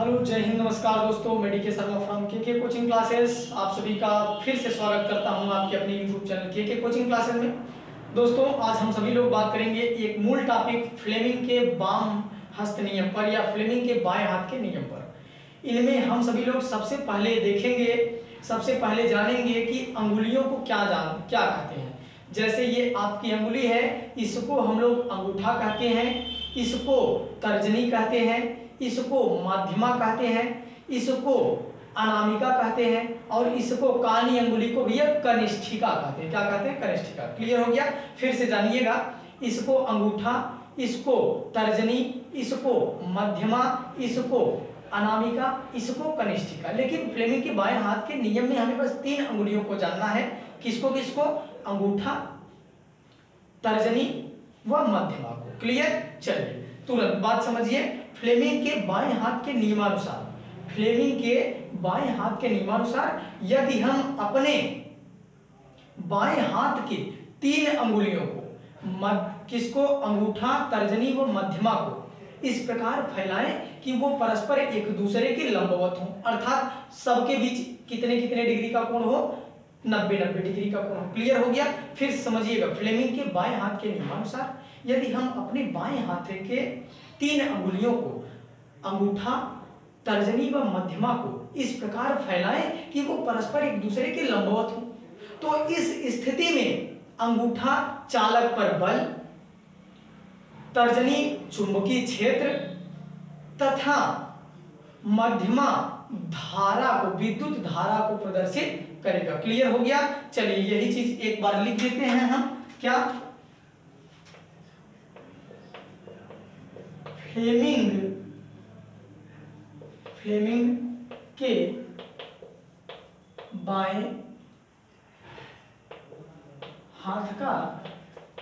Hello, जय हिंद, नमस्कार दोस्तों। मैं DK Sharma from KK coaching classes आप सभी का फिर से स्वागत करता हूं आपके अपने YouTube channel KK coaching classes में। दोस्तों, आज हम सभी लोग बात करेंगे एक मूल टॉपिक फ्लेमिंग के बाम हस्त नियम पर या फ्लेमिंग के बाएं हाथ के नियम पर। इनमें हम सभी लोग सबसे पहले देखेंगे, सबसे पहले जानेंगे कि अंगुलियों को क्या कहते हैं। जैसे ये आपकी अंगुली है, इसको हम लोग अंगूठा कहते हैं, इसको तर्जनी कहते हैं, इसको मध्यमा कहते हैं, इसको अनामिका कहते हैं और इसको कानी अंगुली को भी कनिष्ठिका कहते हैं। क्या कहते हैं? कनिष्ठिका। क्लियर हो गया? फिर से जानिएगा, इसको अंगूठा, इसको तर्जनी, इसको मध्यमा, इसको अनामिका, इसको कनिष्ठिका। लेकिन फ्लेमिंग के बाएं हाथ के नियम में हमें बस 3 अंगुलियों को जानना है। किसको किसको? अंगूठा, तर्जनी व मध्यमा को। क्लियर? चलिए तुरंत बात समझिए। फ्लेमिंग के बाएं हाथ के नियमानुसार, फ्लेमिंग के बाएं हाथ के नियमानुसार यदि हम अपने बाएं हाथ के 3 अंगुलियों को किसको? अंगूठा, तर्जनी व मध्यमा को इस प्रकार फैलाएं कि वो परस्पर एक दूसरे के लंबवत हों, अर्थात सबके बीच कितने कितने डिग्री का कोण हो? 90-90 डिग्री का कोण। क्लियर हो गया? फिर समझिएगा, फ्लेमिंग के बाएं हाथ के नियमानुसार यदि हम अपने बाएं हाथ के 3 अंगुलियों को अंगूठा, तर्जनी व मध्यमा को इस प्रकार फैलाएं कि वो परस्पर एक दूसरे के लंबवत हो, तो इस स्थिति में अंगूठा चालक पर बल, तर्जनी चुंबकीय क्षेत्र तथा मध्यमा धारा को, विद्युत धारा को प्रदर्शित करेगा। क्लियर हो गया? चलिए यही चीज एक बार लिख देते हैं हम। क्या? फ्लेमिंग के बाएं हाथ का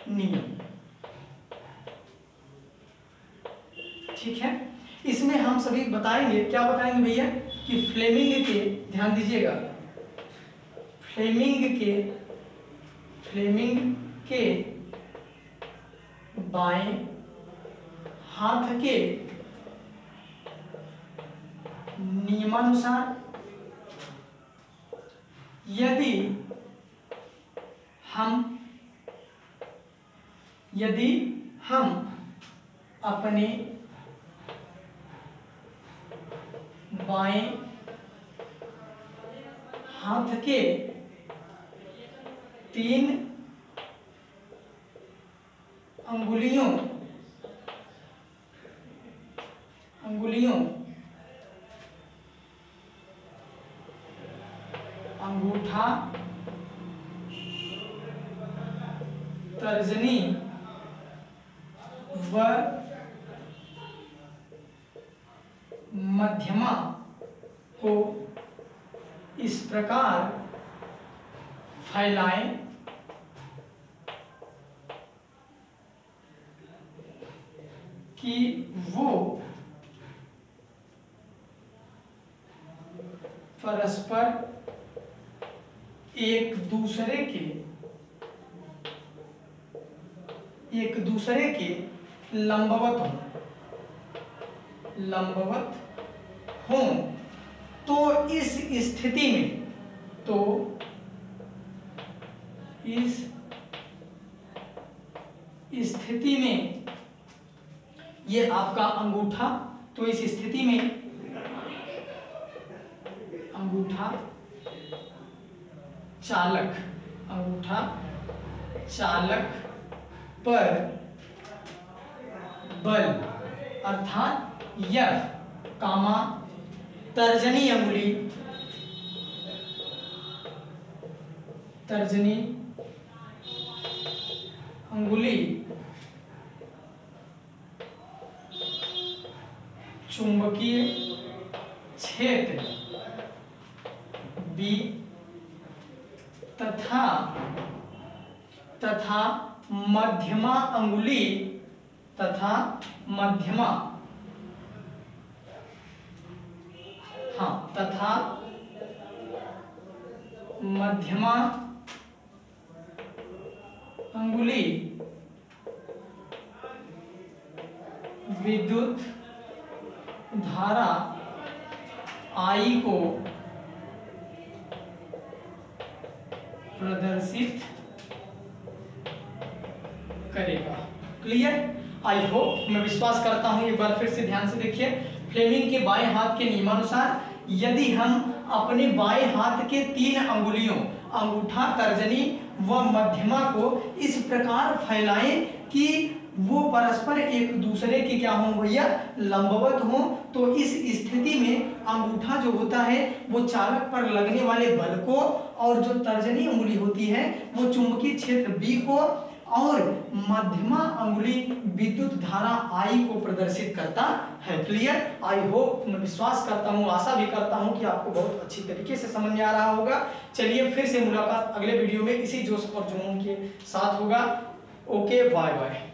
नियम। ठीक है, इसमें हम सभी बताएंगे, क्या बताएंगे भैया, कि फ्लेमिंग के, ध्यान दीजिएगा, फ्लेमिंग के बाएं हाथ के नियमानुसार यदि हम अपने बाएं हाथ के 3 अंगुलियों अंगूठा, तर्जनी व मध्यमा को इस प्रकार फैलाएं कि वो परस्पर एक दूसरे के लंबवत हों। तो इस स्थिति में ये आपका अंगूठा, तो इस स्थिति में अंगूठा चालक पर बल अर्थात F, तर्जनी अंगुली चुंबकीय क्षेत्र B तथा मध्यमा अंगुली तथा मध्यमा अंगुली विद्युत धारा आई को प्रदर्शित करेगा। क्लियर? आई होप, मैं विश्वास करता हूं। एक बार फिर से ध्यान से देखिए, फ्लेमिंग के बाएं हाथ के नियमानुसार यदि हम अपने बाएं हाथ के 3 अंगुलियों अंगूठा, तर्जनी व मध्यमा को इस प्रकार फैलाएं कि वो परस्पर एक दूसरे के क्या हो भैया, लंबवत हो, तो इस स्थिति में अंगूठा जो होता है वो चालक पर लगने वाले बल को, और जो तर्जनी उंगली होती है वो चुंबकीय क्षेत्र बी को, और मध्यमा अंगुली विद्युत धारा आई को प्रदर्शित करता है। क्लियर? आई होप, मैं विश्वास करता हूँ, आशा भी करता हूँ कि आपको बहुत अच्छी तरीके से समझ में आ रहा होगा। चलिए फिर से मुलाकात अगले वीडियो में इसी जोश और जुनून के साथ होगा। Okay, bye bye.